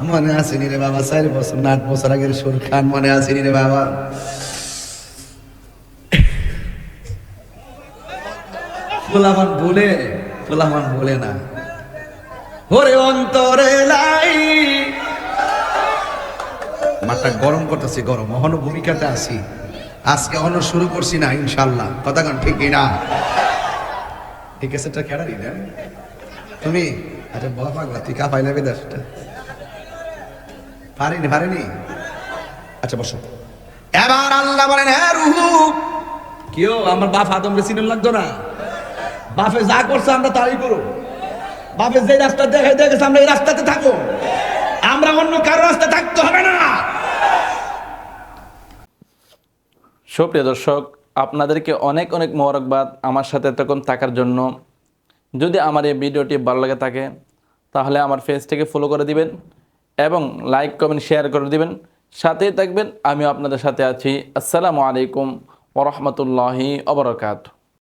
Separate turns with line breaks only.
মনে আসেনি রে বাবা, 4 বছর না 8 বছর আগের সুর খান মনে আসেনি রে বাবা। ফুলামান বলে না, ওরে অন্তরে লাই। মাথা গরম করতেছি, গরম অহনো ভূমিকাতে আছি আজকে, অহনো শুরু করছি না ইনশাল্লাহ। কথা কন ঠিক না? এই ক্যাসেটটা কেডা দিলেন তুমি? আচ্ছা বাবা পাগলা, তুই কা পাইলে বেদাসটা পারিনি। আচ্ছা বসো। এবার আল্লাহ বলেন, হ্যাঁ রুহু, কেউ আমার বাপ আদম রে চিনেন লাগতো না? বাপে যা করছে আমরা তাই করো। বাপে যে রাস্তা দেখে দেখেছে আমরা এই রাস্তাতে থাকো, আমরা অন্য কারো রাস্তা থাকতে হবে না।
সুপ্রিয় দর্শক, আপনাদেরকে অনেক অনেক মোবারকবাদ আমার সাথে এতক্ষণ থাকার জন্য। যদি আমার এই ভিডিওটি ভালো লাগে থাকে তাহলে আমার পেজটিকে ফলো করে দিবেন এবং লাইক কমেন্ট শেয়ার করে দিবেন, সাথেই থাকবেন। আমিও আপনাদের সাথে আছি। আসসালামু আলাইকুম ওয়া রাহমাতুল্লাহি ওয়া বারাকাতুহু।